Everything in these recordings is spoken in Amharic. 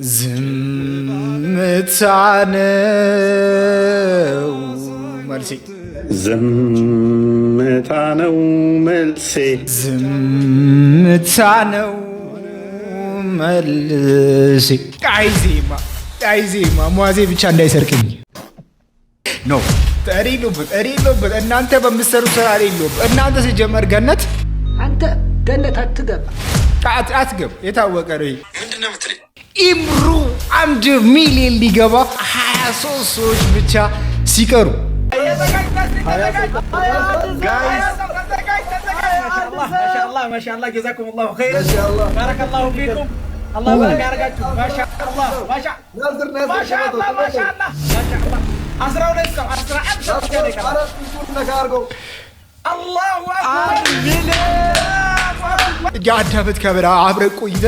ዝምታ ነው መልሴ ዝምታ ነው መልሴ ዝምታ ነው መልሴ አይዜማ ሟዜ ብቻ እንዳይሰርቅኝ ነው እሪሉበት እናንተ በምትሰሩ ስራ እሪሉበት እናንተ ሲጀመር ገነት አንተ ገነት አትገብ የታወቀ ነው ምንድነው የምትለኝ ኢምሩ 1 ሚሊዮን ሊገባ 23 ሰዎች ብቻ ሲቀሩ ما شاء الله جزاكم الله خير بارك الله فيكم الله يبارك عليكم ما شاء الله ما شاء الله ما شاء الله ما شاء الله أسرع لسه أسرع الله أكبر ያዳበት ከበራ አብረ ቆይተ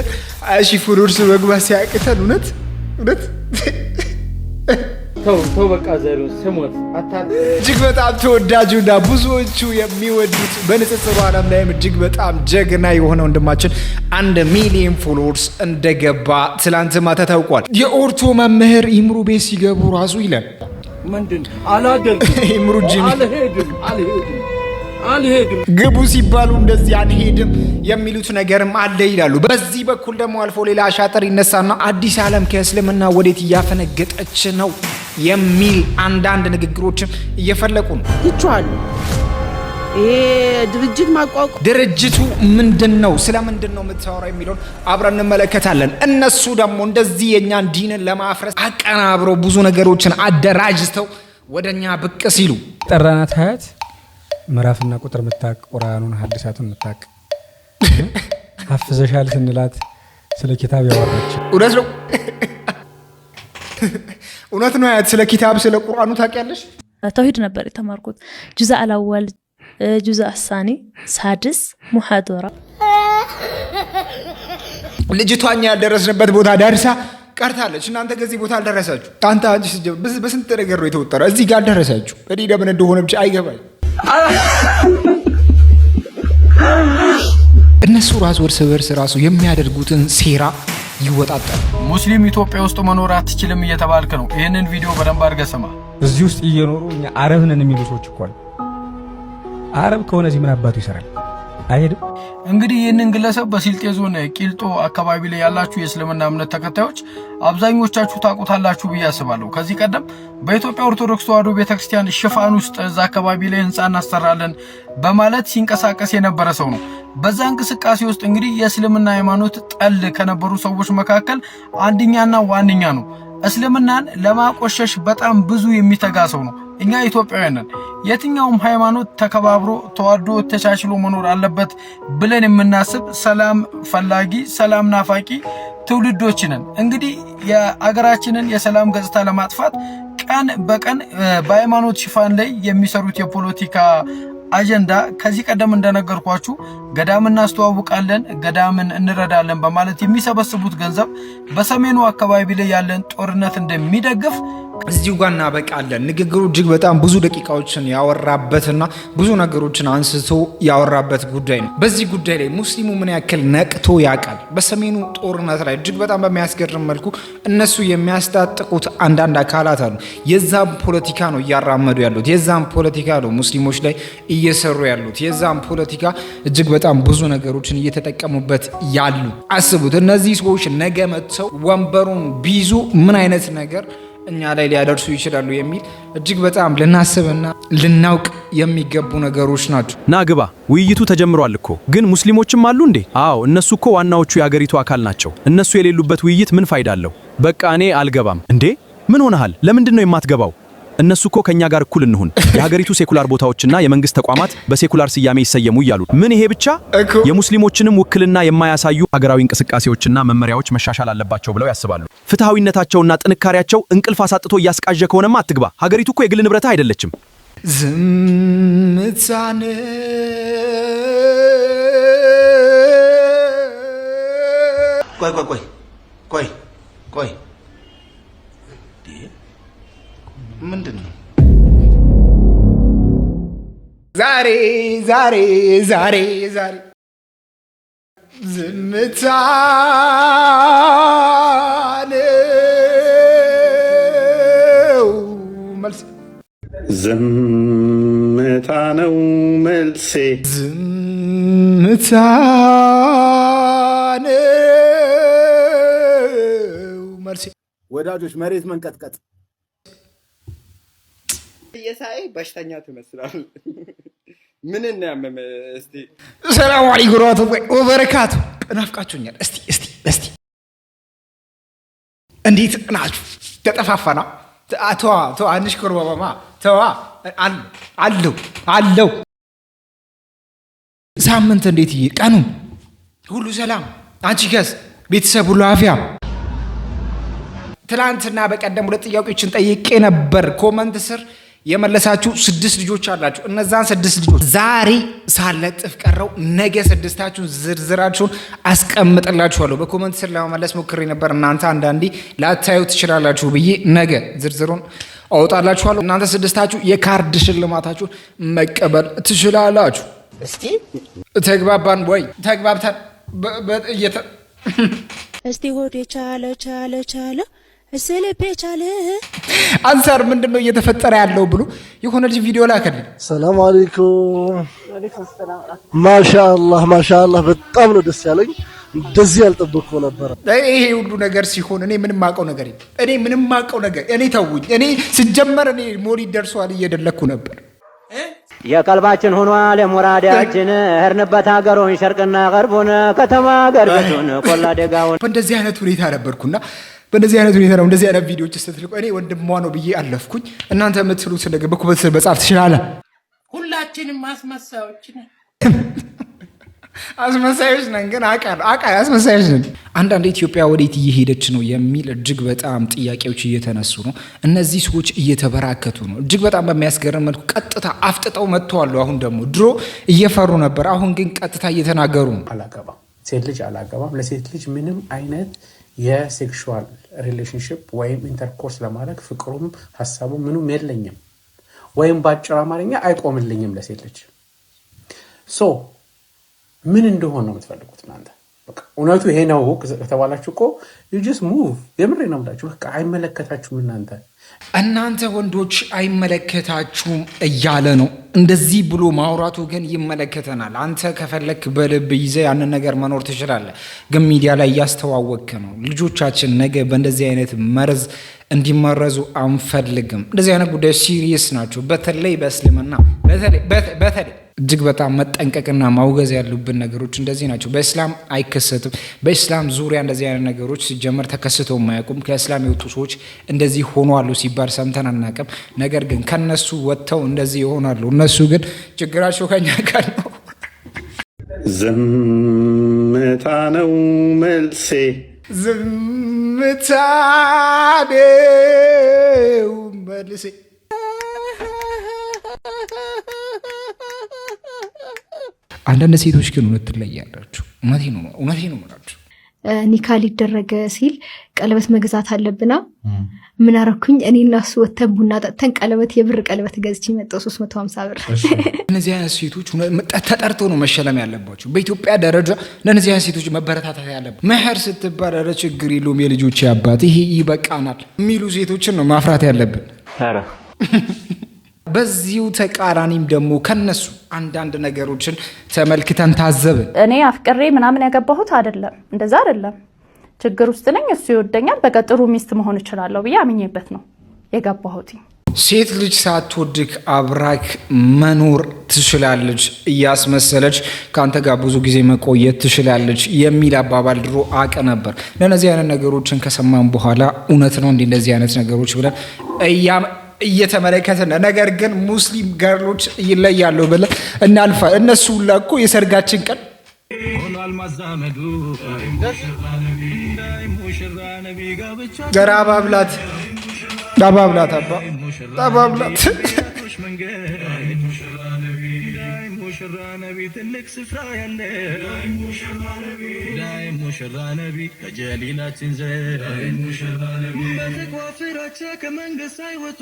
እሺ ፎሎወርስ መግባት ሲያቅተን እውነት ተው በቃ ዘሪው ስሞት አታጥ እጅግ በጣም ተወዳጁና ብዙዎቹ የሚወዱት በንጽጽሩ ዓለም ላይ እጅግ በጣም ጀግና የሆነው ወንድማችን 1 ሚሊዮን ፎሎወርስ እንደገባ ትላንት ማታ ታውቋል። የኦርቶ መምህር ኢምሩ ቤት ሲገቡ ራሱ ይላል ምንድን አላደርግም ኢምሩ ጂኒ አልሄድም ግቡ ሲባሉ እንደዚህ አንሄድም የሚሉት ነገርም አለ ይላሉ። በዚህ በኩል ደግሞ አልፎ ሌላ አሻጥር ይነሳና አዲስ ዓለም ከእስልምና ወዴት እያፈነገጠች ነው የሚል አንዳንድ ንግግሮችም እየፈለቁ ነው። ይቻላል ድርጅት ማቋቋም ድርጅቱ ምንድነው ስለምንድን ነው የምታወራው የሚለውን አብረን እንመለከታለን። እነሱ ደግሞ እንደዚህ የኛን ዲንን ለማፍረስ አቀናብረው ብዙ ነገሮችን አደራጅተው ወደኛ ብቅ ሲሉ ጠራናት ሀያት ምዕራፍና ቁጥር ምታቅ ቁርአኑን ሐዲሳቱን ምታቅ ሐፍዘሻል ስንላት ስለ ኪታብ ያወራች እውነት ነው ያት ስለ ኪታብ ስለ ቁርአኑ ታውቂያለሽ? ተውሂድ ነበር የተማርኩት ጁዛ አልአወል ጁዛ አሳኒ ሳድስ ሙሐደራ ልጅቷኛ ያልደረስንበት ቦታ ደርሳ ቀርታለች። እናንተ ከዚህ ቦታ አልደረሳችሁ። አንተ አንቺ በስንት ነገር ነው የተወጠረ እዚህ ጋር አልደረሳችሁ። እኔ ለምን እንደሆነ ብቻ አይገባኝ። እነሱ ራስ ወርስ በርስ ራሱ የሚያደርጉትን ሴራ ይወጣጣል። ሙስሊም ኢትዮጵያ ውስጥ መኖር አትችልም እየተባልክ ነው። ይሄንን ቪዲዮ በደንብ አድርገህ ስማ። እዚህ ውስጥ እየኖሩ እኛ አረብ ነን የሚሉ ሰዎች እኮ አሉ። አረብ ከሆነ እዚህ ምን አባቱ ይሰራል? አይሄድም። እንግዲህ ይህንን ግለሰብ በስልጤ ዞን ቂልጦ አካባቢ ላይ ያላችሁ የእስልምና እምነት ተከታዮች አብዛኞቻችሁ ታውቁታላችሁ ብዬ አስባለሁ። ከዚህ ቀደም በኢትዮጵያ ኦርቶዶክስ ተዋሕዶ ቤተክርስቲያን ሽፋን ውስጥ እዛ አካባቢ ላይ ህንጻ እናሰራለን በማለት ሲንቀሳቀስ የነበረ ሰው ነው። በዛ እንቅስቃሴ ውስጥ እንግዲህ የእስልምና ሃይማኖት ጠል ከነበሩ ሰዎች መካከል አንደኛና ዋነኛ ነው። እስልምናን ለማቆሸሽ በጣም ብዙ የሚተጋ ሰው ነው። እኛ ኢትዮጵያውያን ነን። የትኛውም ሃይማኖት ተከባብሮ ተዋዶ ተቻችሎ መኖር አለበት ብለን የምናስብ ሰላም ፈላጊ ሰላም ናፋቂ ትውልዶች ነን። እንግዲህ የአገራችንን የሰላም ገጽታ ለማጥፋት ቀን በቀን በሃይማኖት ሽፋን ላይ የሚሰሩት የፖለቲካ አጀንዳ ከዚህ ቀደም እንደነገርኳችሁ ገዳም እናስተዋውቃለን፣ ገዳምን እንረዳለን በማለት የሚሰበስቡት ገንዘብ በሰሜኑ አካባቢ ላይ ያለን ጦርነት እንደሚደግፍ እዚሁ ጋር እናበቃለን። ንግግሩ እጅግ በጣም ብዙ ደቂቃዎችን ያወራበትና ብዙ ነገሮችን አንስቶ ያወራበት ጉዳይ ነው። በዚህ ጉዳይ ላይ ሙስሊሙ ምን ያክል ነቅቶ ያውቃል? በሰሜኑ ጦርነት ላይ እጅግ በጣም በሚያስገርም መልኩ እነሱ የሚያስታጥቁት አንዳንድ አካላት አሉ። የዛም ፖለቲካ ነው እያራመዱ ያሉት። የዛም ፖለቲካ ነው ሙስሊሞች ላይ እየሰሩ ያሉት። የዛም ፖለቲካ እጅግ በጣም ብዙ ነገሮችን እየተጠቀሙበት ያሉ። አስቡት፣ እነዚህ ሰዎች ነገ መጥተው ወንበሩን ቢይዙ ምን አይነት ነገር እኛ ላይ ሊያደርሱ ይችላሉ የሚል እጅግ በጣም ልናስብና ልናውቅ የሚገቡ ነገሮች ናቸው። ናግባ ውይይቱ ተጀምሯል እኮ ግን ሙስሊሞችም አሉ እንዴ? አዎ እነሱ እኮ ዋናዎቹ የሀገሪቱ አካል ናቸው። እነሱ የሌሉበት ውይይት ምን ፋይዳ አለው? በቃ እኔ አልገባም። እንዴ ምን ሆነሃል? ለምንድን ነው የማትገባው? እነሱ እኮ ከኛ ጋር እኩል እንሁን፣ የሀገሪቱ ሴኩላር ቦታዎችና የመንግስት ተቋማት በሴኩላር ስያሜ ይሰየሙ ይያሉ። ምን ይሄ ብቻ? የሙስሊሞችንም ውክልና የማያሳዩ ሀገራዊ እንቅስቃሴዎችና መመሪያዎች መሻሻል አለባቸው ብለው ያስባሉ። ፍትሃዊነታቸውና ጥንካሬያቸው እንቅልፍ አሳጥቶ እያስቃዠ ከሆነማ አትግባ። ሀገሪቱ እኮ የግል ንብረት አይደለችም። ዝምታን ቆይ ምንድነው? ዛሬ ዝምታን ዝምታ ነው መልሴ። ዝምታ ነው መልሴ። ወዳጆች መሬት መንቀጥቀጥ የሳይ በሽተኛ ትመስላል። ምን እና ያመመ እስቲ። ሰላም አለይኩም ወራህመቱላሂ ወበረካቱ። ናፍቃችሁኛል። እስቲ እንዴት ናችሁ? ተጠፋፋና ተዋ አንሽ ኮርባማ ተዋ አለው ሳምንት እንዴት ቀኑ ሁሉ ሰላም? አንቺ ገስ ቤተሰብ ሁሉ አፍያ? ትላንትና በቀደም 2 ጥያቄዎችን ጠይቄ ነበር። ኮመንት ስር የመለሳችሁ 6 ልጆች አላችሁ። እነዛን 6 ልጆች ዛሬ ሳለጥፍ ቀረው። ነገ 6ታችሁን ዝርዝራችሁን አስቀምጥላችኋለሁ። በኮመንት ስር ለመመለስ ሞክሬ ነበር። እናንተ አንዳንዴ ላታዩ ትችላላችሁ ብዬ ነገ ዝርዝሩን አወጣላችኋለሁ። እናንተ 6ታችሁ የካርድ ሽልማታችሁን መቀበል ትችላላችሁ። እስቲ ተግባባን ወይ? ተግባብተን እስቲ ሆዴ ቻለ እስልቤ ቻለ አንሳር ምንድነው እየተፈጠረ ያለው ብሎ የሆነ ልጅ ቪዲዮ ላከልኝ። ሰላም አለይኩም። ማሻአላህ በጣም ነው ደስ ያለኝ። እንደዚህ ያልጠበቅኩ ነበር። ይሄ ሁሉ ነገር ሲሆን እኔ ምንም ማቀው ነገር እኔ ተውኝ። እኔ ሲጀመር እኔ ሞሪ ደርሷል እየደለኩ ነበር። የቀልባችን ሆኗል የሙራዳችን ህርንበት ሀገሩን ሸርቅና ገርቡን ከተማ ገርበቱን ቆላ ደጋውን በእንደዚህ አይነት ሁኔታ ነበርኩና በእንደዚህ አይነት ሁኔታ ነው እንደዚህ አይነት ቪዲዮዎች ስትልቁ እኔ ወንድሟ ነው ብዬ አለፍኩኝ። እናንተ የምትሉት ነገር በኮመንት በጻፍ ትችላለ። ሁላችንም አስመሳዮች ነን። አስመሳዮች ነን ግን አስመሳዮች ነን። አንዳንድ ኢትዮጵያ ወዴት እየሄደች ነው የሚል እጅግ በጣም ጥያቄዎች እየተነሱ ነው። እነዚህ ሰዎች እየተበራከቱ ነው። እጅግ በጣም በሚያስገርም መልኩ ቀጥታ አፍጥጠው መጥተዋል። አሁን ደግሞ ድሮ እየፈሩ ነበር፣ አሁን ግን ቀጥታ እየተናገሩ ነው። አላገባም፣ ሴት ልጅ አላገባም። ለሴት ልጅ ምንም አይነት የሴክሹዋል ሪሌሽንሽፕ ወይም ኢንተርኮርስ ለማድረግ ፍቅሩም ሀሳቡ ምኑም የለኝም፣ ወይም በአጭር አማርኛ አይቆምልኝም ለሴት ልጅ። ሶ ምን እንደሆነ ነው የምትፈልጉት እናንተ? በቃ እውነቱ ይሄ ነው ከተባላችሁ እኮ you just move። የምሬ ነው የምላችሁ። በቃ አይመለከታችሁም እናንተ ወንዶች አይመለከታችሁም እያለ ነው። እንደዚህ ብሎ ማውራቱ ግን ይመለከተናል። አንተ ከፈለክ በልብ ይዘህ ያንን ነገር መኖር ትችላለህ፣ ግን ሚዲያ ላይ እያስተዋወቅክ ነው። ልጆቻችን ነገ በእንደዚህ አይነት መርዝ እንዲመረዙ አንፈልግም። እንደዚህ አይነት ጉዳዮች ሲሪየስ ናቸው። በተለይ በእስልምና በተለይ እጅግ በጣም መጠንቀቅና ማውገዝ ያሉብን ነገሮች እንደዚህ ናቸው። በእስላም አይከሰትም። በእስላም ዙሪያ እንደዚህ አይነት ነገሮች ሲጀመር ተከስተው የማያውቁም። ከእስላም የወጡ ሰዎች እንደዚህ ሆኗሉ ሲባል ሰምተን አናውቅም። ነገር ግን ከነሱ ወጥተው እንደዚህ ይሆናሉ። እነሱ ግን ችግራቸው ከኛ ጋር ነው። ዝምታ ነው መልሴ። ዝምታ ነው መልሴ። አንዳንድ ሴቶች ግን እውነት ትለያላችሁ። እውነቴ ነው የምላችሁ። ኒካ ሊደረግ ሲል ቀለበት መግዛት አለብና ምን አረኩኝ? እኔ እና እሱ ወተን ቡና ጠጥተን ቀለበት የብር ቀለበት ገዝቼ መጣሁ 350 ብር። እነዚህ አይነት ሴቶች ተጠርተው ነው መሸለም ያለባቸው። በኢትዮጵያ ደረጃ ለእነዚህ አይነት ሴቶች መበረታታት ያለባቸው። መህር ስትባል ኧረ ችግር የለውም የልጆቼ አባት ይሄ ይበቃናል የሚሉ ሴቶችን ነው ማፍራት ያለብን። በዚሁ ተቃራኒም ደግሞ ከነሱ አንዳንድ ነገሮችን ተመልክተን ታዘብን። እኔ አፍቅሬ ምናምን ያገባሁት አይደለም፣ እንደዛ አይደለም። ችግር ውስጥ ነኝ፣ እሱ ይወደኛል፣ በቃ ጥሩ ሚስት መሆን እችላለሁ ብዬ አምኜበት ነው የገባሁት። ሴት ልጅ ሳትወድክ አብራክ መኖር ትችላለች፣ እያስመሰለች ከአንተ ጋር ብዙ ጊዜ መቆየት ትችላለች የሚል አባባል ድሮ አቅ ነበር። ለነዚህ አይነት ነገሮችን ከሰማን በኋላ እውነት ነው እንደዚህ አይነት ነገሮች ብለን እየተመለከትን ነገር ግን ሙስሊም ገርሎች ይለያሉ ብለን እናልፋ። እነሱ ለቆ የሰርጋችን ቀን ገራባብላት ዳባብላት አባ ዳባብላት ሙሽራ ነቢ ትልቅ ስፍራ ያለ ሙሽራ ነቢ ከጀሊላችን ዘ ከመንግስት አይወጡ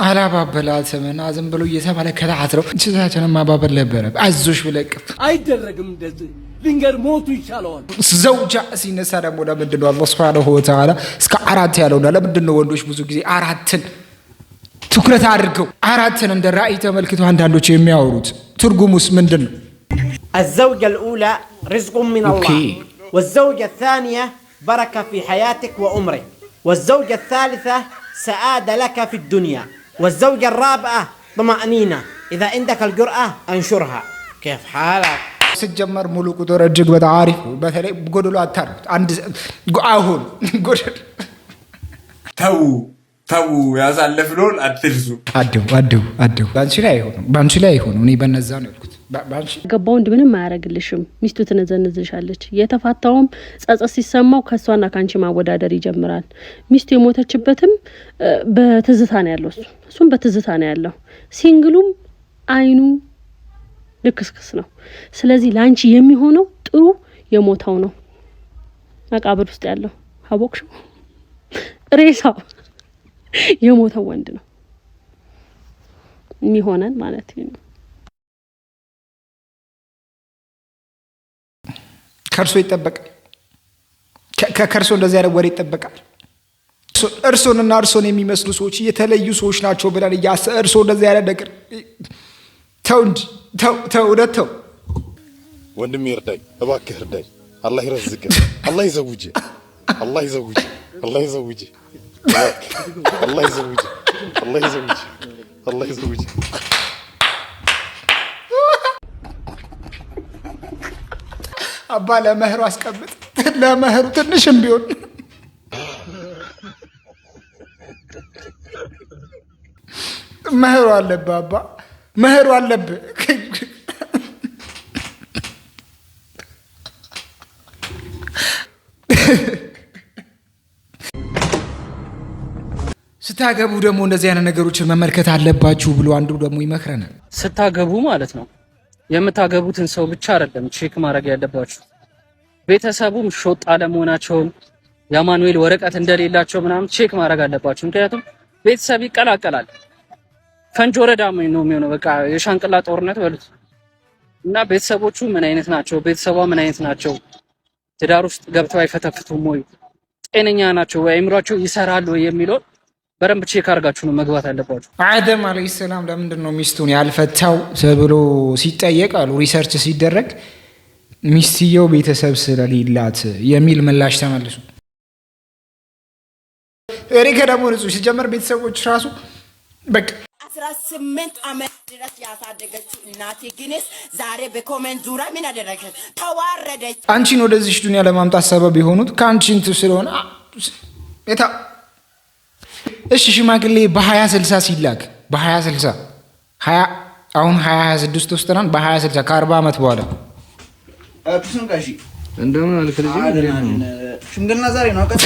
አላባበላትምና ዝም ብሎ እየተመለከታት ነው። እንችታችንም ማባበል ነበረ። አይዞሽ ብለቅፍ አይደረግም። እንደዚህ ሊንገር ሞቱ ይቻለዋል። ዘውጃ ሲነሳ ደግሞ ለምንድነው አላህ ሱብሓነሁ ወተዓላ እስከ 4 ያለውና ለምንድነው ወንዶች ብዙ ጊዜ 4ን ትኩረት አድርገው አራትን እንደ ራእይ ተመልክተው አንዳንዶች የሚያወሩት ትርጉሙስ ምንድነው? الزوجة الأولى رزق من الله والزوجة الثانية بركة في حياتك وعمرك والزوجة الثالثة سعادة لك في الدنيا والزوجة الرابعة طمأنينة إذا عندك الجرأة أنشرها كيف حالك؟ ሲጀመር ሙሉ ቁጥር እጅግ በጣም አሪፍ ነው። በተለይ ጎደሎ አታርጉት። አንድ አሁን ጎደሎ ተው ያሳለፍነውን አትርሱ። አደው ባንቺ ላይ አይሆንም። እኔ በነዛ ነው ያልኩት። ባንቺ ገባው እንድ ምንም አያረግልሽም። ሚስቱ ትነዘንዝሻለች። የተፋታውም ጸጸት ሲሰማው ከሷና ካንቺ ማወዳደር ይጀምራል። ሚስቱ የሞተችበትም በትዝታ ነው ያለው። እሱም በትዝታ ነው ያለው። ሲንግሉም አይኑ ልክስክስ ነው። ስለዚህ ላንቺ የሚሆነው ጥሩ የሞተው ነው መቃብር ውስጥ ያለው አቦክሽው ሬሳው የሞተው ወንድ ነው የሚሆነን ማለት ነው። ከርሶ ይጠበቃል። ከከርሶ እንደዚህ አይነት ወሬ ይጠበቃል። እርሶንና እርሶን የሚመስሉ ሰዎች የተለዩ ሰዎች ናቸው ብለን እርሶ እንደዚህ አይነት ነገር ተው እንጂ ተው ወንድሜ እርዳኝ፣ እባክህ እርዳኝ። አላህ ይረዝቅህ፣ አላህ ይዘውጅህ፣ አላህ ይዘውጅህ፣ አላህ ይዘውጅህ፣ አላህ ይዘውጅህ፣ አላህ ይዘውጅህ፣ አላህ ይዘውጅህ። አባ ለመህሩ አስቀምጥ፣ ለመህሩ ትንሽም ቢሆን መህሩ አለብህ። አባ መህሩ አለብህ። ስታገቡ ደግሞ እንደዚህ አይነት ነገሮችን መመልከት አለባችሁ ብሎ አንዱ ደግሞ ይመክረናል። ስታገቡ ማለት ነው የምታገቡትን ሰው ብቻ አይደለም ቼክ ማድረግ ያለባችሁ፣ ቤተሰቡም ሾጣ ለመሆናቸውን የአማኑኤል ወረቀት እንደሌላቸው ምናምን ቼክ ማድረግ አለባችሁ። ምክንያቱም ቤተሰብ ይቀላቀላል። ፈንጅ ወረዳ ነው የሚሆነው። በቃ የሻንቅላ ጦርነት በሉት እና ቤተሰቦቹ ምን አይነት ናቸው፣ ቤተሰቧ ምን አይነት ናቸው፣ ትዳር ውስጥ ገብተው አይፈተፍቱም ወይ፣ ጤነኛ ናቸው ወይ፣ አእምሯቸው ይሰራሉ ወይ የሚለው በደንብ ቼክ አድርጋችሁ ነው መግባት አለባችሁ። አደም አለይሂ ሰላም ለምንድን ነው ሚስቱን ያልፈታው ተብሎ ሲጠየቅ አሉ ሪሰርች ሲደረግ ሚስትየው ቤተሰብ ስለሌላት የሚል ምላሽ ተመልሱ። እሪከ ደግሞ ንጹህ ሲጀመር ቤተሰቦች ራሱ በቃ 18 ዓመት ድረስ ያሳደገችው እናቴ ግንስ ዛሬ በኮሜንት ዙሪያ ምን አደረገች? ተዋረደች። አንቺን ወደዚህ ዱንያ ለማምጣት ሰበብ የሆኑት ከአንቺ እንትን ስለሆነ እሺ ሽማግሌ በ2060 ሲላክ በ2060 አሁን 2026 ውስጥ ነን። በ2060 ከ40 ዓመት በኋላ እሱን ጋሺ እንደምን አልክ ልጅ? ሽምግልና ዛሬ ነው አቀጥ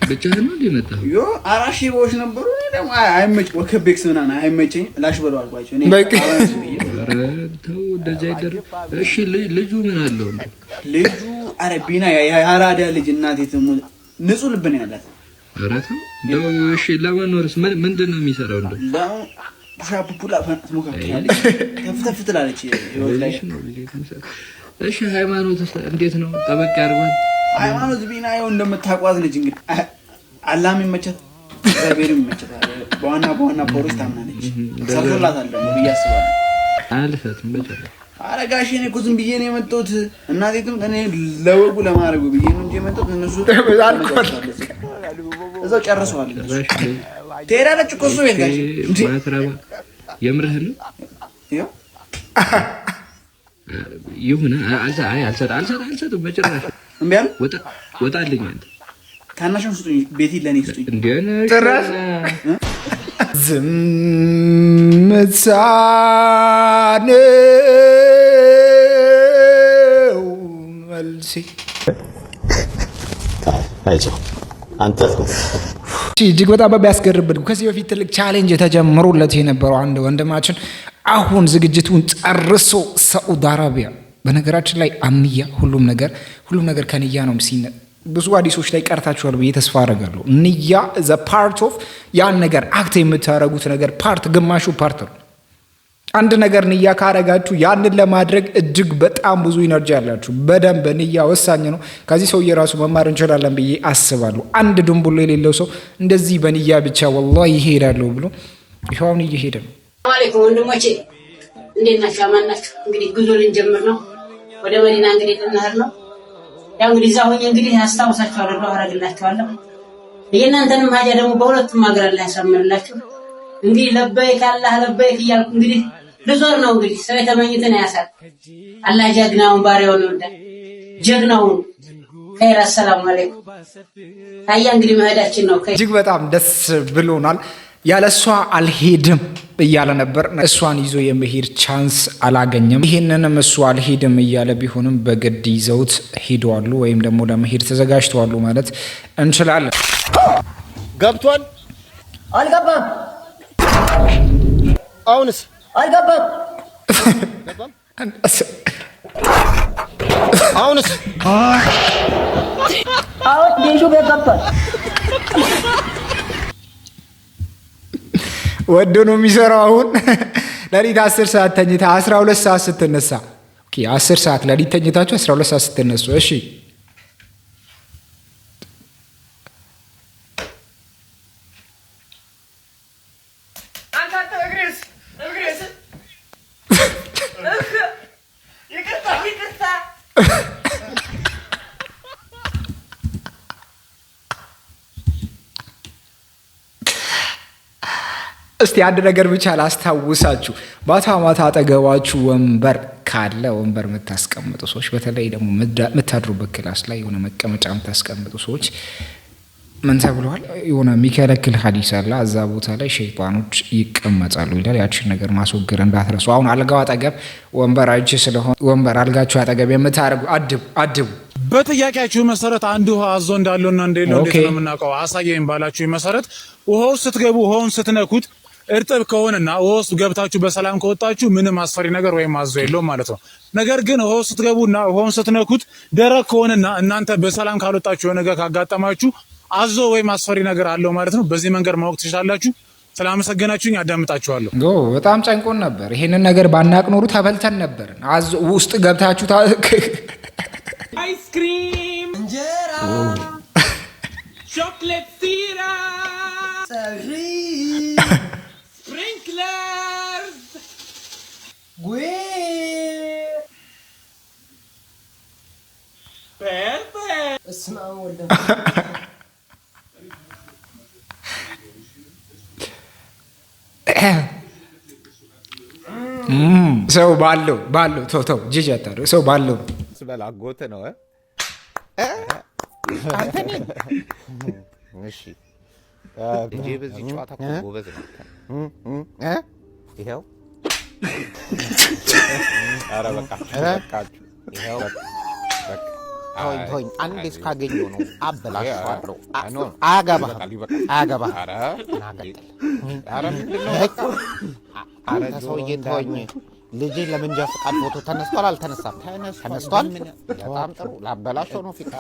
ብቻህን ነው እንደመጣው? ዮ አራሺ ቦሽ ነበሩ። ደግሞ አይመጭ ወከቤክስ ምናምን አይመጭኝ ላሽ በለው አልኳቸው። እኔ ተው እንደዚህ አይደረግ። እሺ ልጁ ምን አለው እንዴ? ልጁ አረቢና ያራዳ ልጅ እናቴ ትሙት ንጹህ ልብ ነው ያላት። ኧረ ተው እንደው እሺ ለመኖርስ ምንድን ነው የሚሰራው? እንደው ሻፕ ፑላ ትሞካከራለች፣ ተፍተፍ ትላለች። እሺ ሃይማኖት እንዴት ነው? ጠበቅ ያርጓል ሃይማኖት ቢና ይኸው እንደምታቋዝ ልጅ እንግዲህ አላህም ይመቻት እግዚአብሔርም ይመቻት። በዋና ፖሊስ ታምናለች። ሰርቶላታል ደግሞ ብዬ አስባለሁ። አልፈትም በጨረሻ አረጋሽ እኔ እኮ ዝም ብዬ ነው የመጣሁት። እናቴም እኔ ለወጉ ለማድረጉ ብዬ ነው እንጂ የመጣሁት። እነሱ እዛው ጨርሰዋል። ትሄዳለች እኮ እሱ ቤት ጋሽ ማትረባ የምርህን ነው ይኸው ይሁን አልሰጥም በጭራሽ። እምቢ አለ ወጣልኝ። አንተ ታናሽን ስጡኝ፣ ቤቲ ለኔ ስጡኝ። እንደነ ጭራሽ ዝምታ ነው መልሴ። አንተ እጅግ በጣም በሚያስገርም ከዚህ በፊት ትልቅ ቻሌንጅ ተጀምሮለት የነበረው አንድ ወንድማችን አሁን ዝግጅቱን ጨርሶ ሳዑዲ አረቢያ። በነገራችን ላይ አንያ ሁሉም ነገር ከንያ ነው። ብዙ አዲሶች ላይ ቀርታችኋል ብዬ ተስፋ አደርጋለሁ። ንያ ዘ ፓርት ኦፍ ያን ነገር አክት የምታደርጉት ነገር ፓርት ግማሹ ፓርት ነው። አንድ ነገር ንያ ካረጋችሁ ያንን ለማድረግ እጅግ በጣም ብዙ ኢነርጂ አላችሁ። በደንብ ንያ ወሳኝ ነው። ከዚህ ሰው የራሱ መማር እንችላለን ብዬ አስባለሁ። አንድ ድንቡሎ የሌለው ሰው እንደዚህ በንያ ብቻ ወላሂ ይሄዳለሁ ብሎ ይኸው አሁን እየሄደ ነው። ሰላም አለይኩም ወንድሞቼ፣ እንዴት ናችሁ? አማን ናችሁ? እንግዲህ ጉዞ ልንጀምር ነው። ወደ መዲና እንግዲህ ልንሄድ ነው። ያው እንግዲህ እዛ ሆኜ እንግዲህ አስታውሳችኋለሁ፣ ዱዓ አደርግላችኋለሁ። የእናንተንም ሀጃ ደግሞ በሁለቱም ሀገር አላህ ያሳምርላችሁ። እንግዲህ ለበይክ አላህ ለበይክ እያልኩ እንግዲህ ልዞር ነው። እንግዲህ ሰው የተመኙትን ያሳል። አላህ ጀግናውን ባሪያውን ይወዳል። ጀግናውን ኸይር። አሰላሙ አለይኩም። ታያ እንግዲህ መሄዳችን ነው። እጅግ በጣም ደስ ብሎናል። ያለሷ አልሄድም እያለ ነበር። እሷን ይዞ የመሄድ ቻንስ አላገኘም። ይሄንንም እሱ አልሄድም እያለ ቢሆንም በግድ ይዘውት ሄደዋሉ ወይም ደግሞ ለመሄድ ተዘጋጅተዋሉ ማለት እንችላለን። ገብቷል? አልገባም። አሁንስ? አልገባም። አሁንስ? አሁን ዴሹ ገብቷል። ወዶ ነው የሚሰራው። አሁን ለሊት 10 ሰዓት ተኝታ 12 ሰዓት ስትነሳ፣ ኦኬ 10 ሰዓት ለሊት ተኝታችሁ 12 ሰዓት ስትነሱ፣ እሺ እስቲ አንድ ነገር ብቻ ላስታውሳችሁ። ማታ ማታ አጠገባችሁ ወንበር ካለ ወንበር የምታስቀምጡ ሰዎች፣ በተለይ ደግሞ የምታድሩበት ክላስ ላይ የሆነ መቀመጫ የምታስቀምጡ ሰዎች ምን ተብሏል? የሆነ የሚከለክል ሐዲስ አለ። እዛ ቦታ ላይ ሸይጣኖች ይቀመጣሉ ይላል። ያችን ነገር ማስወገድ እንዳትረሱ። አሁን አልጋው አጠገብ ወንበር አይቼ ስለሆነ ወንበር አልጋችሁ አጠገብ የምታደርጉ አድቡ። በጥያቄያችሁ መሰረት አንድ ውሃ አዞ እንዳለውና እንደሌለው እንዴት ነው የምናውቀው? አሳየኝ ባላችሁ መሰረት ውሃው ስትገቡ ውሃውን ስትነኩት እርጥብ ከሆነና ውሃው ውስጥ ገብታችሁ በሰላም ከወጣችሁ ምንም አስፈሪ ነገር ወይም አዞ የለውም ማለት ነው። ነገር ግን ውሃው ስትገቡና ውሃውን ስትነኩት ደረቅ ከሆነና እናንተ በሰላም ካልወጣችሁ የሆነ ነገር ካጋጠማችሁ አዞ ወይም አስፈሪ ነገር አለው ማለት ነው። በዚህ መንገድ ማወቅ ትችላላችሁ። ስላመሰገናችሁኝ አዳምጣችኋለሁ። በጣም ጨንቆን ነበር። ይሄንን ነገር ባናቅ ኖሩ ተበልተን ነበር። አዞ ውስጥ ገብታችሁ አይስክሪም፣ እንጀራ፣ ቾክሌት ሲራፕ፣ ስፕሪንክለርስ፣ ፐርፌክት። እስማ ወልደ ሰው ባለው ተው ጂጂ አታሩ ሰው ባለው ስበላጎት ነው አንተ ነህ። እሺ ልጄ በዚህ ጨዋታ እኮ ጎበዝ ነው። ይኸው ኧረ በቃ ይኸው ሆኝ አንዴ እስካገኘው ነው አበላሽዋለሁ። አያገባህ አንተ ሰውዬ ተወኝ። ልጄ ለመንጃ ፈቃድ ፎቶ ተነስቷል አልተነሳም? ተነስቷል። በጣም ጥሩ። ላበላሸው ነው ፊት።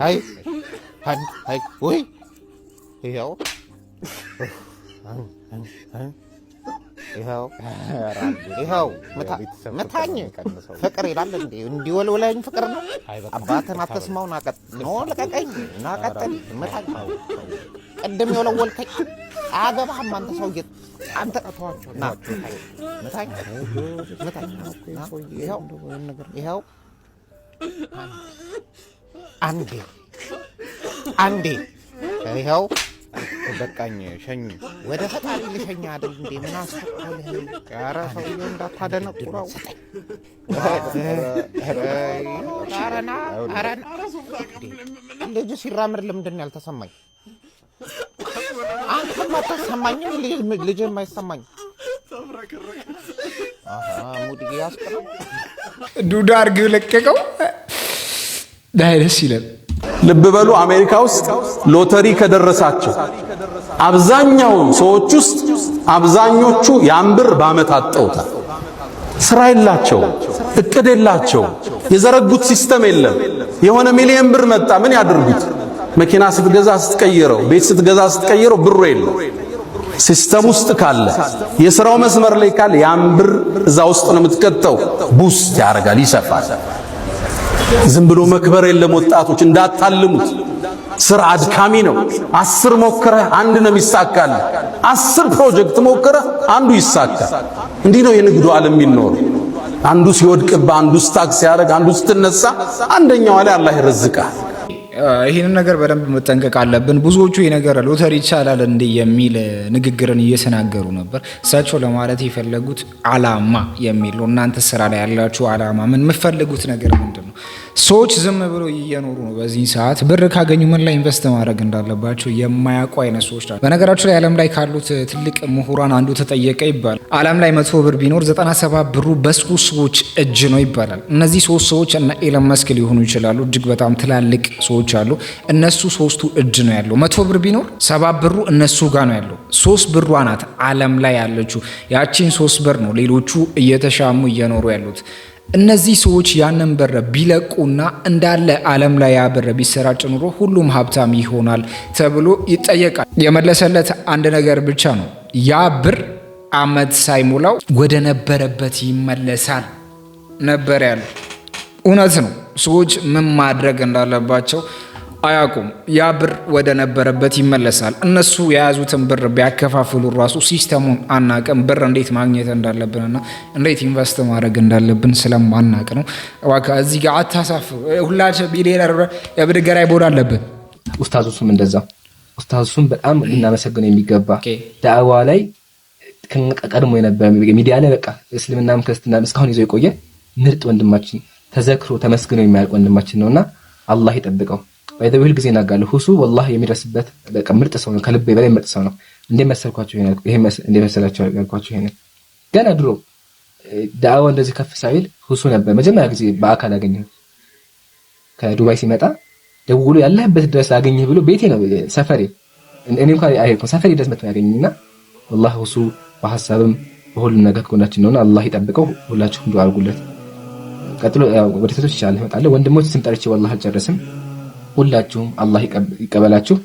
አይ ወይ ይኸው መታኝ። ፍቅር ይላል እንዴ? እንዲወልወለኝ ፍቅር ነው። አባትን አትስማው። ልቀቀኝ። ናቀጥል መታኝ። ቅድም የወለወልከኝ አያገባህም አንተ ሰውዬ። አንተ መታኝ። ይኸው አንዴ ይኸው በቃኝ። ሸኝ ወደ ፈጣሪ ልሸኝ አይደል እንዴ? ምን አስፈለገ? ኧረ ሰውዬው እንዳታደነቁረው። ልጅ ሲራምድ ለምንድን ነው ያልተሰማኝ? አንተም አታሰማኝም፣ ልጅም አይሰማኝ። ሙድ ያስቀረው ዱዳ አድርገው ለቀቀው። ደስ ይላል። ልብ በሉ፣ አሜሪካ ውስጥ ሎተሪ ከደረሳቸው አብዛኛው ሰዎች ውስጥ አብዛኞቹ ያን ብር በዓመት አጠውታል። ስራ የላቸው፣ እቅድ የላቸው፣ የዘረጉት ሲስተም የለም። የሆነ ሚሊዮን ብር መጣ፣ ምን ያድርጉት? መኪና ስትገዛ ስትቀይረው፣ ቤት ስትገዛ ስትቀይረው ብሩ የለም። ሲስተም ውስጥ ካለ የሥራው መስመር ላይ ካለ ያን ብር እዛ ውስጥ ነው የምትከተው። ቡስት ያደርጋል፣ ይሰፋል። ዝም ብሎ መክበር የለም። ወጣቶች እንዳታልሙት። ስራ አድካሚ ነው። 10 ሞክረህ አንድ ነው የሚሳካልህ። 10 ፕሮጀክት ሞክረህ አንዱ ይሳካል። እንዲህ ነው የንግዱ ዓለም የሚኖረው። አንዱ ሲወድቅብህ፣ አንዱ ስታክ ሲያደርግ፣ አንዱ ስትነሳ፣ አንደኛው ላይ አላህ ይረዝቃል። ይህንን ነገር በደንብ መጠንቀቅ አለብን። ብዙዎቹ ይህ ነገር ሎተሪ ይቻላል እንዴ የሚል ንግግርን እየተናገሩ ነበር። እሳቸው ለማለት የፈለጉት አላማ የሚል ነው። እናንተ ስራ ላይ ያላችሁ አላማ ምን የምትፈልጉት ነገር ምንድን ነው? ሰዎች ዝም ብሎ እየኖሩ ነው። በዚህ ሰዓት ብር ካገኙ ምን ላይ ኢንቨስት ማድረግ እንዳለባቸው የማያውቁ አይነት ሰዎች ናቸው። በነገራችሁ ላይ ዓለም ላይ ካሉት ትልቅ ምሁራን አንዱ ተጠየቀ ይባላል። ዓለም ላይ 100 ብር ቢኖር 97 ብሩ በሶስት ሰዎች እጅ ነው ይባላል። እነዚህ ሶስት ሰዎች እና ኤለን መስክ ሊሆኑ ይችላሉ። እጅግ በጣም ትላልቅ ሰዎች አሉ። እነሱ ሶስቱ እጅ ነው ያለው። 100 ብር ቢኖር 7 ብሩ እነሱ ጋር ነው ያለው። 3 ብሯ ናት ዓለም ላይ ያለችው። ያቺን 3 ብር ነው ሌሎቹ እየተሻሙ እየኖሩ ያሉት። እነዚህ ሰዎች ያንን ብር ቢለቁና እንዳለ ዓለም ላይ ያ ብር ቢሰራጭ ኑሮ ሁሉም ሀብታም ይሆናል ተብሎ ይጠየቃል። የመለሰለት አንድ ነገር ብቻ ነው። ያ ብር አመት ሳይሞላው ወደ ነበረበት ይመለሳል ነበር ያለው። እውነት ነው። ሰዎች ምን ማድረግ እንዳለባቸው አያውቁም። ያ ብር ወደ ነበረበት ይመለሳል። እነሱ የያዙትን ብር ቢያከፋፍሉ ራሱ ሲስተሙን አናቅም። ብር እንዴት ማግኘት እንዳለብንና እንዴት ኢንቨስት ማድረግ እንዳለብን ስለማናቅ ነው። እባክህ እዚህ ጋር አታሳፍሩ። ሁላችን ቢሊየነር የብድገራይ ቦርድ አለብን። ኡስታዙም እንደዛ ኡስታዙም በጣም ልናመሰግነው የሚገባ ዳዕዋ ላይ ቀድሞ የነበረ ሚዲያ ላይ በቃ እስልምናም ክርስትናም እስካሁን ይዞ የቆየ ምርጥ ወንድማችን ተዘክሮ ተመስግኖ የሚያልቅ ወንድማችን ነውና አላህ ይጠብቀው። ባይዘው ሁሉ ጊዜ እናጋለሁ ሁሱ ወላሂ የሚደርስበት በቃ ምርጥ ሰው ነው። ከልቤ በላይ ምርጥ ሰው ነው። እንደመሰልኳቸው ያልኳቸው ይሄን ገና ድሮ ዳዕዋ እንደዚህ ከፍ ሳይል ሁሱ ነበር መጀመሪያ ጊዜ በአካል ያገኘው። ከዱባይ ሲመጣ ደውሎ ያለህበት ድረስ አገኘህ ብሎ ቤቴ ነው ሰፈሬ፣ እኔ እንኳን አይልኩም ሰፈሬ ድረስ መጥቶ ያገኘኝና ወላሂ ሁሱ በሐሳብም በሁሉም ነገር ጎናችን ነውና አላህ ይጠብቀው። ሁላችሁም ዱዓ አድርጉለት። ቀጥሎ ወደ ሴቶች ይቻላል እመጣለሁ። ወንድሞች ስም ጠርቼ ወላሂ አልጨረስም። ሁላችሁም አላህ ይቀበላችሁ።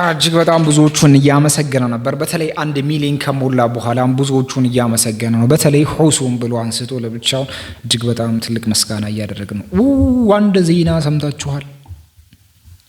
እጅግ በጣም ብዙዎቹን እያመሰገነ ነበር። በተለይ 1 ሚሊዮን ከሞላ በኋላ ብዙዎቹን እያመሰገነ ነው። በተለይ ሁሱም ብሎ አንስቶ ለብቻው እጅግ በጣም ትልቅ ምስጋና እያደረገ ነው። አንድ ዜና ሰምታችኋል?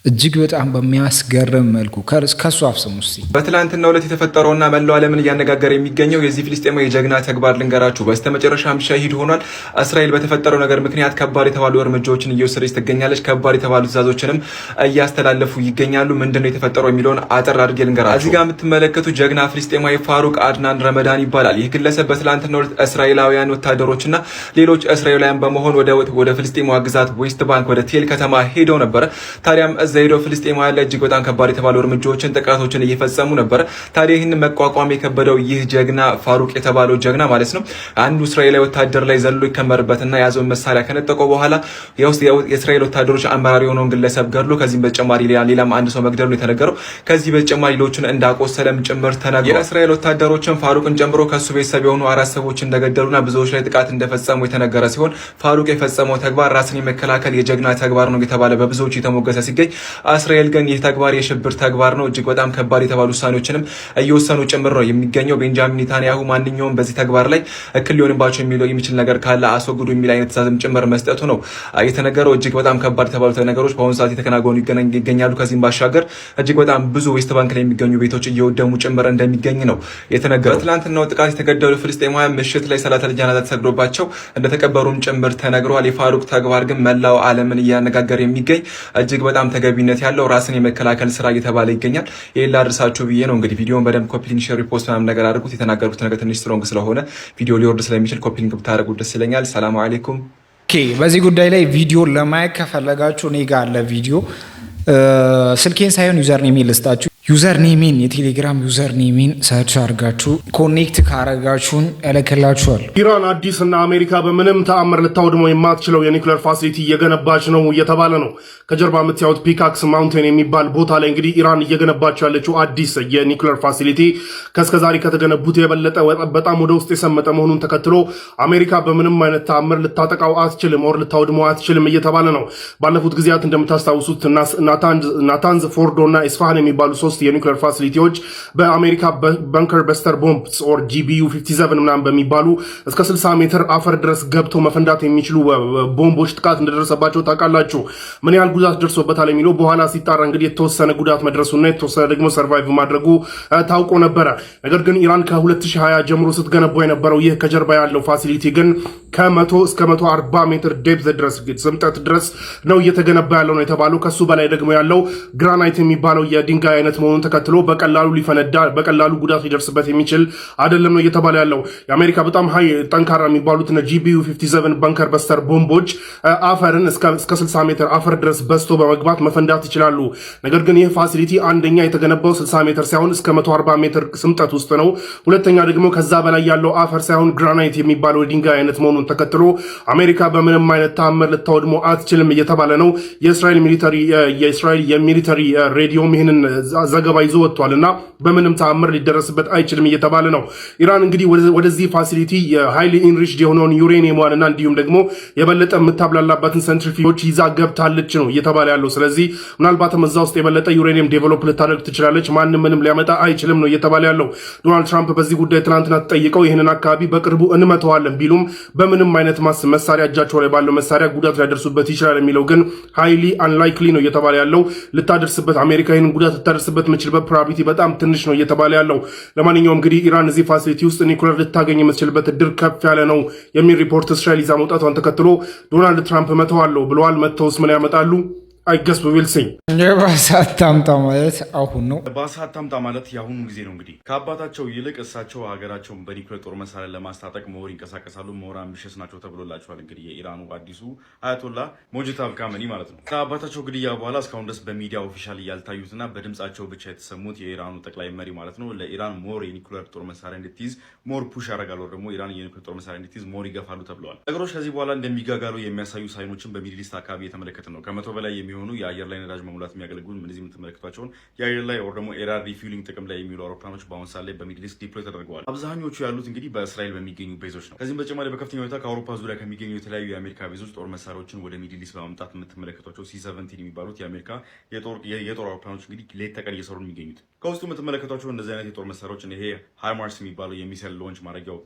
እጅግ በጣም በሚያስገርም መልኩ ከሱ አፍሰሙ እስቲ። በትላንትናው ዕለት የተፈጠረውና መላው ዓለምን እያነጋገረ የሚገኘው የዚህ ፍልስጤማዊ የጀግና ተግባር ልንገራችሁ። በስተመጨረሻም ሸሂድ ሆኗል። እስራኤል በተፈጠረው ነገር ምክንያት ከባድ የተባሉ እርምጃዎችን እየወሰደች ትገኛለች። ከባድ የተባሉ ትዕዛዞችንም እያስተላለፉ ይገኛሉ። ምንድነው የተፈጠረው የሚለውን አጠር አድርጌ ልንገራችሁ። እዚህ ጋር የምትመለከቱት ጀግና ፍልስጤማዊ ፋሩቅ አድናን ረመዳን ይባላል። ይህ ግለሰብ በትላንትናው ዕለት እስራኤላውያን ወታደሮችና ሌሎች እስራኤላውያን በመሆን ወደ ፍልስጤማዊ ግዛት ዌስት ባንክ ወደ ቴል ከተማ ሄደው ነበር። ታዲያም ሄደው ፍልስጤማውያን ላይ እጅግ በጣም ከባድ የተባሉ እርምጃዎችን ጥቃቶችን እየፈጸሙ ነበር። ታዲያ ይህንን መቋቋም የከበደው ይህ ጀግና ፋሩቅ የተባለው ጀግና ማለት ነው አንዱ እስራኤላዊ ወታደር ላይ ዘሎ ይከመርበትና የያዘውን መሳሪያ ከነጠቀው በኋላ የእስራኤል ወታደሮች አመራር የሆነውን ግለሰብ ገድሎ ከዚህም በተጨማሪ ሌላም አንድ ሰው መግደሉ የተነገረው። ከዚህ በተጨማሪ ሌሎችን እንዳቆሰለም ጭምር ተነግሯል። የእስራኤል ወታደሮችን ፋሩቅን ጨምሮ ከሱ ቤተሰብ የሆኑ 4 ሰዎች እንደገደሉና ብዙዎች ላይ ጥቃት እንደፈጸሙ የተነገረ ሲሆን ፋሩቅ የፈጸመው ተግባር ራስን የመከላከል የጀግና ተግባር ነው የተባለ በብዙዎች የተሞገሰ ሲገኝ እስራኤል ግን ይህ ተግባር የሽብር ተግባር ነው፣ እጅግ በጣም ከባድ የተባሉ ውሳኔዎችንም እየወሰኑ ጭምር ነው የሚገኘው። ቤንጃሚን ኔታንያሁ ማንኛውም በዚህ ተግባር ላይ እክል ሊሆንባቸው የሚችል ነገር ካለ አስወግዱ የሚል አይነት ትዕዛዝም ጭምር መስጠቱ ነው የተነገረው። እጅግ በጣም ከባድ የተባሉ ነገሮች በአሁኑ ሰዓት የተከናወኑ ይገኛሉ። ከዚህም ባሻገር እጅግ በጣም ብዙ ዌስት ባንክ ላይ የሚገኙ ቤቶች እየወደሙ ጭምር እንደሚገኝ ነው የተነገረው። በትላንትናው ጥቃት የተገደሉ ፍልስጤማውያን ምሽት ላይ ሰላተል ጀናዛ ተሰግዶባቸው እንደተቀበሩም ጭምር ተነግሯል። የፋሩቅ ተግባር ግን መላው ዓለምን እያነጋገረ የሚገኝ እጅግ በጣም ተገቢነት ያለው ራስን የመከላከል ስራ እየተባለ ይገኛል። ይሄን ላድርሳችሁ ብዬ ነው እንግዲህ ቪዲዮውን በደንብ ኮፒ ሊንክ፣ ሼር፣ ሪፖስት ምናምን ነገር አድርጉት። የተናገሩት ነገር ትንሽ ስትሮንግ ስለሆነ ቪዲዮ ሊወርድ ስለሚችል ኮፒ ሊንክ ብታደርጉት ደስ ይለኛል። ሰላም አለይኩም። በዚህ ጉዳይ ላይ ቪዲዮ ለማየት ከፈለጋችሁ እኔ ጋር አለ ቪዲዮ። ስልኬን ሳይሆን ዩዘር ኔሜን ልስጣችሁ። ዩዘር ኔሜን የቴሌግራም ዩዘር ኔሜን ሰርች አድርጋችሁ ኮኔክት ካረጋችሁን እልክላችኋል። ኢራን አዲስ እና አሜሪካ በምንም ተአምር ልታወድመው የማትችለው የኒውክሌር ፋሲሊቲ እየገነባች ነው እየተባለ ነው። ከጀርባ የምታዩት ፒካክስ ማውንቴን የሚባል ቦታ ላይ እንግዲህ ኢራን እየገነባች ያለችው አዲስ የኒውክሌር ፋሲሊቲ ከእስከዛሬ ከተገነቡት የበለጠ በጣም ወደ ውስጥ የሰመጠ መሆኑን ተከትሎ አሜሪካ በምንም አይነት ተአምር ልታጠቃው አትችልም፣ ወር ልታወድመው አትችልም እየተባለ ነው። ባለፉት ጊዜያት እንደምታስታውሱት ናታንዝ፣ ፎርዶ እና ኢስፋሃን የሚባሉ 3 ሶስት የኒውክሌር ፋሲሊቲዎች በአሜሪካ ባንከር በስተር ቦምብስ ኦር GBU 57 ምናምን በሚባሉ እስከ 60 ሜትር አፈር ድረስ ገብተው መፈንዳት የሚችሉ ቦምቦች ጥቃት እንደደረሰባቸው ታውቃላችሁ። ምን ያህል ጉዳት ደርሶበታል የሚለው በኋላ ሲጣራ እንግዲህ የተወሰነ ጉዳት መድረሱና የተወሰነ ደግሞ ሰርቫይቭ ማድረጉ ታውቆ ነበረ። ነገር ግን ኢራን ከ2020 ጀምሮ ስትገነባው የነበረው ይህ ከጀርባ ያለው ፋሲሊቲ ግን ከ100 እስከ 140 ሜትር ዴፕዝ ድረስ ስምጠት ድረስ ነው እየተገነባ ያለው ነው የተባለው። ከሱ በላይ ደግሞ ያለው ግራናይት የሚባለው የድንጋይ አይነት መሆኑን ተከትሎ በቀላሉ ሊፈነዳ በቀላሉ ጉዳት ሊደርስበት የሚችል አይደለም ነው እየተባለ ያለው። የአሜሪካ በጣም ሃይ ጠንካራ የሚባሉት GBU 57 ባንከር በስተር ቦምቦች አፈርን እስከ 60 ሜትር አፈር ድረስ በስቶ በመግባት መፈንዳት ይችላሉ። ነገር ግን ይህ ፋሲሊቲ አንደኛ የተገነባው 60 ሜትር ሳይሆን እስከ 140 ሜትር ስምጠት ውስጥ ነው። ሁለተኛ ደግሞ ከዛ በላይ ያለው አፈር ሳይሆን ግራናይት የሚባለው የድንጋይ አይነት መሆኑን ተከትሎ አሜሪካ በምንም አይነት ተአምር ልታወድሞ አትችልም እየተባለ ነው። የእስራኤል የሚሊተሪ ሬዲዮም ይህንን ዘገባ ይዞ ወጥቷልና በምንም ተአምር ሊደረስበት አይችልም እየተባለ ነው። ኢራን እንግዲህ ወደዚህ ፋሲሊቲ የሃይሊ ኢንሪችድ የሆነውን ዩሬኒየምና እንዲሁም ደግሞ የበለጠ የምታብላላባትን ሰንትሪፊጆች ይዛ ገብታለች ነው እየተባለ ያለው። ስለዚህ ምናልባትም እዛ ውስጥ የበለጠ ዩሬኒየም ዴቨሎፕ ልታደርግ ትችላለች። ማንም ምንም ሊያመጣ አይችልም ነው እየተባለ ያለው። ዶናልድ ትራምፕ በዚህ ጉዳይ ትናንትና ተጠይቀው ይህንን አካባቢ በቅርቡ እንመተዋለን ቢሉም በምንም አይነት መሳሪያ እጃቸው ላይ ባለው መሳሪያ ጉዳት ሊያደርሱበት ይችላል የሚለው ግን ሃይሊ አንላይክሊ ነው እየተባለ ያለው። ልታደርስበት አሜሪካ ይህንን ጉዳት ልታደርስበት የምትችልበት ፕሮባቢሊቲ በጣም ትንሽ ነው እየተባለ ያለው። ለማንኛውም እንግዲህ ኢራን እዚህ ፋሲሊቲ ውስጥ ኒውክሌር ልታገኝ የምትችልበት እድል ከፍ ያለ ነው የሚል ሪፖርት እስራኤል ይዛ መውጣቷን ተከትሎ ዶናልድ ትራምፕ መተዋለሁ ብለዋል። መተውስ ምን ያመጣሉ? አይገስ ዊልሲኝ የባሰ አታምጣ ማለት አሁን ነው። ባሰ አታምጣ ማለት የአሁኑ ጊዜ ነው። እንግዲህ ከአባታቸው ይልቅ እሳቸው ሀገራቸውን በኒውክሌር ጦር መሳሪያ ለማስታጠቅ መወር ይንቀሳቀሳሉ። መወር አምቢሽስ ናቸው ተብሎላቸዋል። እንግዲህ የኢራኑ አዲሱ አያቶላ ሞጅታባ ካመኒ ማለት ነው። ከአባታቸው ግድያ በኋላ እስካሁን ድረስ በሚዲያ ኦፊሻል ያልታዩትና በድምጻቸው ብቻ የተሰሙት የኢራኑ ጠቅላይ መሪ ማለት ነው ለኢራን ሞር የኒውክሌር ጦር መሳሪያ እንድትይዝ ሞር ፑሽ ያደርጋሉ፣ ደግሞ ኢራን የኒውክሌር ጦር መሳሪያ እንድትይዝ ሞር ይገፋሉ ተብለዋል። ነገሮች ከዚህ በኋላ እንደሚጋጋሉ የሚያሳዩ ሳይኖችን በሚድል ኢስት አካባቢ የተመለከተ ነው። ከመቶ በላይ የሚሆኑ የአየር ላይ ነዳጅ መሙላት የሚያገለግሉ እነዚህ የምትመለከቷቸውን የአየር ላይ ወር ደግሞ ኤር ሪፊሊንግ ጥቅም ላይ የሚውሉ አውሮፕላኖች በአሁኑ ሰዓት ላይ በሚድል ኢስት ዲፕሎይ ተደርገዋል። አብዛኞቹ ያሉት እንግዲህ በእስራኤል በሚገኙ ቤዞች ነው። ከዚህም በተጨማሪ በከፍተኛ ሁኔታ ከአውሮፓ ዙሪያ ከሚገኙ የተለያዩ የአሜሪካ ቤዞች ጦር መሳሪያዎችን ወደ ሚድል ኢስት በማምጣት የምትመለከቷቸው C-17 የሚባሉት የአሜሪካ የጦር አውሮፕላኖች እንግዲህ ሌት ተቀን እየሰሩ የሚገኙት ከውስጡ የምትመለከቷቸው እንደዚህ አይነት የጦር መሳሪያዎችን ይሄ ሃይማርስ የሚባለው የሚሳይል ሎንች ማድረጊያው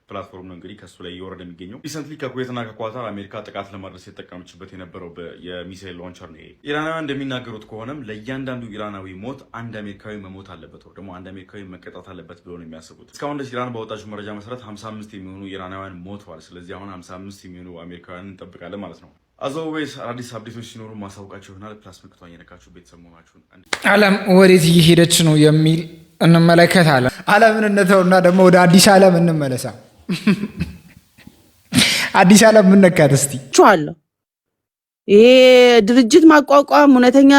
ፕላትፎርም ነው። እንግዲህ ከሱ ላይ እየወረደ የሚገኘው ሪሰንትሊ ከኩዌትና ከኳታር አሜሪካ ጥቃት ለማድረስ የተጠቀመችበት የነበረው የሚሳይል ሎንቸር ነው። ኢራናውያን እንደሚናገሩት ከሆነም ለእያንዳንዱ ኢራናዊ ሞት አንድ አሜሪካዊ መሞት አለበት ወይ ደግሞ አንድ አሜሪካዊ መቀጣት አለበት ብሎ ነው የሚያስቡት። እስካሁን ድረስ ኢራን ባወጣችው መረጃ መሰረት 55 የሚሆኑ ኢራናውያን ሞተዋል። ስለዚህ አሁን 55 የሚሆኑ አሜሪካውያን እንጠብቃለን ማለት ነው። አዘዌይስ አዲስ አፕዴቶች ሲኖሩ ማሳውቃችሁ ይሆናል። ፕላስ ምልክቷን እየነካችሁ ቤተሰብ መሆናችሁን ዓለም ወዴት እየሄደች ነው የሚል እንመለከታለን። ዓለምን እንተውና ደግሞ ወደ አዲስ ዓለም እንመለሳ። አዲስ ዓለም ምን ነካት እስቲ? ቻለሁ ይሄ ድርጅት ማቋቋም እውነተኛ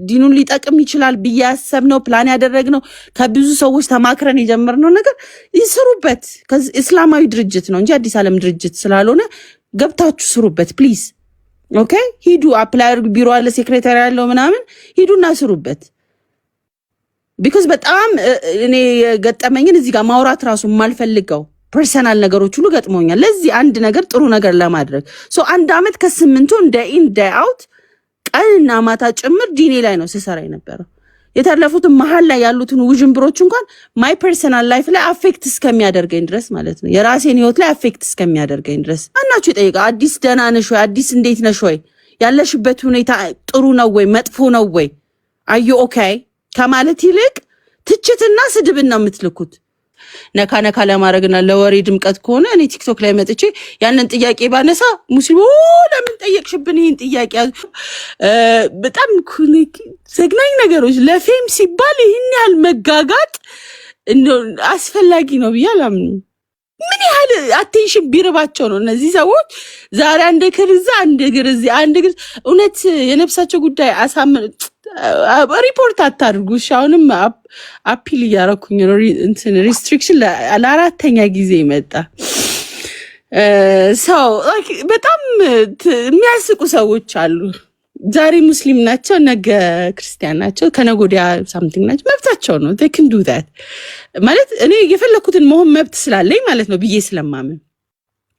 ዲኑን ሊጠቅም ይችላል ብዬ ያሰብነው ፕላን ያደረግነው ከብዙ ሰዎች ተማክረን የጀመርነው ነገር ይስሩበት። እስላማዊ ድርጅት ነው እንጂ አዲስ ዓለም ድርጅት ስላልሆነ ገብታችሁ ስሩበት ፕሊዝ። ኦኬ ሂዱ፣ አፕላይ አድርጉ። ቢሮ አለ፣ ሴክሬታሪ ያለው ምናምን ሂዱና ስሩበት። ቢኮዝ በጣም እኔ ገጠመኝን እዚህ ጋር ማውራት ራሱ የማልፈልገው ፐርሰናል ነገሮች ሁሉ ገጥሞኛል። ለዚህ አንድ ነገር ጥሩ ነገር ለማድረግ አንድ አመት ከ8 እንደ ኢን ዳይ አውት ቀንና ማታ ጭምር ዲኔ ላይ ነው ስሰራ የነበረው። የተረፉትን መሀል ላይ ያሉትን ውዥንብሮች እንኳን ማይ ፐርሰናል ላይፍ ላይ አፌክት እስከሚያደርገኝ ድረስ ማለት ነው፣ የራሴን ህይወት ላይ አፌክት እስከሚያደርገኝ ድረስ አናችሁ ይጠይቃ። አዲስ ደህና ነሽ ወይ? አዲስ እንዴት ነሽ ወይ? ያለሽበት ሁኔታ ጥሩ ነው ወይ መጥፎ ነው ወይ? አዩ ኦኬ ከማለት ይልቅ ትችትና ስድብን ነው የምትልኩት። ነካ ነካ ለማድረግና ለወሬ ድምቀት ከሆነ እኔ ቲክቶክ ላይ መጥቼ ያንን ጥያቄ ባነሳ ሙስሊሙ ለምን ጠየቅሽብን ይሄን ጥያቄ? በጣም ዘግናኝ ነገሮች ለፌም ሲባል ይህን ያህል መጋጋጥ አስፈላጊ ነው ብዬ አላምንም። ምን ያህል አቴንሽን ቢርባቸው ነው እነዚህ ሰዎች ዛሬ አንድ ግርዛ አንድ ግርዚ አንድ ግርዝ። እውነት የነፍሳቸው ጉዳይ አሳምን ሪፖርት አታድርጉ። አሁንም አፒል እያረኩኝ ነው። እንትን ሪስትሪክሽን ለአራተኛ ጊዜ ይመጣ ሰው በጣም የሚያስቁ ሰዎች አሉ። ዛሬ ሙስሊም ናቸው፣ ነገ ክርስቲያን ናቸው፣ ከነገ ወዲያ ሳምቲንግ ናቸው። መብታቸው ነው። they can do that ማለት እኔ የፈለኩትን መሆን መብት ስላለኝ ማለት ነው ብዬ ስለማምን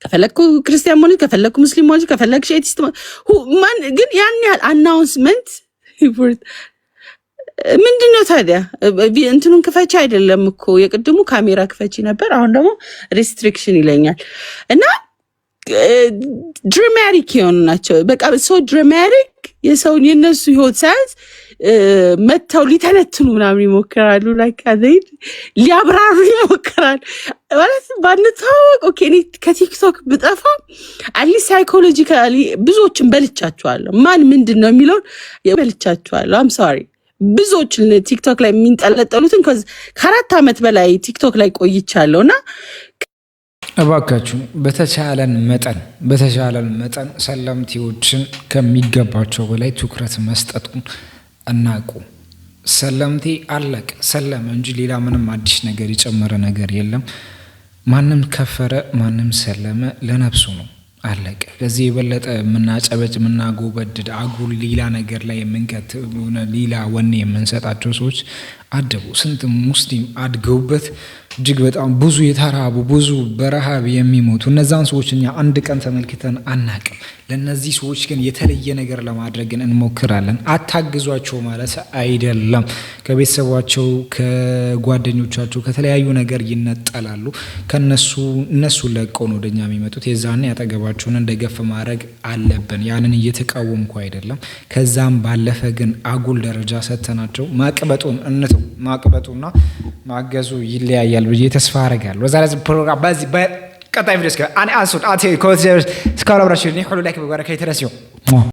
ከፈለኩ ክርስቲያን ሆነ ከፈለኩ ሙስሊም ሆነ ከፈለኩ ኤቲስት ማን ግን ያን ያህል አናውንስመንት ምንድነው ታዲያ እንትኑን ክፈቺ አይደለም እኮ የቅድሙ ካሜራ ክፈቺ ነበር አሁን ደግሞ ሪስትሪክሽን ይለኛል እና ድራማቲክ የሆኑ ናቸው በቃ ሶ ድራማቲክ የሰውን የነሱ ህይወት ሳይንስ መተው ሊተነትኑ ምናምን ይሞክራሉ ላይክ አዘይድ ሊያብራሩ ይሞክራሉ ማለት ባንታወቅ ኦኬ እኔ ከቲክቶክ ብጠፋ አሊ ሳይኮሎጂካሊ ብዙዎችን በልቻቸዋለሁ ማን ምንድነው የሚለው በልቻቸዋለሁ አም ሶሪ ብዙዎች ቲክቶክ ላይ የሚንጠለጠሉትን ከ4 ዓመት በላይ ቲክቶክ ላይ ቆይቻለሁና እባካችሁ በተቻለን መጠን ሰለምቲዎችን ከሚገባቸው በላይ ትኩረት መስጠቱን እናቁ። ሰለምቴ አለቀ ሰለመ እንጂ ሌላ ምንም አዲስ ነገር የጨመረ ነገር የለም። ማንም ከፈረ ማንም ሰለመ ለነፍሱ ነው አለቀ። ከዚህ የበለጠ ምናጨበጭ ምናጎበድድ አጉል ሌላ ነገር ላይ የምንከት ሌላ ወኔ የምንሰጣቸው ሰዎች አደቡ። ስንት ሙስሊም አድገውበት እጅግ በጣም ብዙ የተራቡ ብዙ በረሃብ የሚሞቱ እነዛን ሰዎች እኛ አንድ ቀን ተመልክተን አናቅም። ለነዚህ ሰዎች ግን የተለየ ነገር ለማድረግ እንሞክራለን። አታግዟቸው ማለት አይደለም። ከቤተሰባቸው ከጓደኞቻቸው ከተለያዩ ነገር ይነጠላሉ። እነሱ ለቀው ነው ወደኛ የሚመጡት። የዛኔ ያጠገባቸውን እንደገፍ ማድረግ አለብን። ያንን እየተቃወምኩ አይደለም። ከዛም ባለፈ ግን አጉል ደረጃ ሰተናቸው ማቅበጡን እንተው። ማቅበጡና ማገዙ ይለያያል ብዬ ተስፋ አደርጋለሁ። በዛሬ ፕሮግራም በዚህ በቀጣይ ቪዲዮ እስከ አንሱት አቴ ኮንሲደር ስካላብራሽን ሁሉ ላይክ በጋራ ከይተረሲው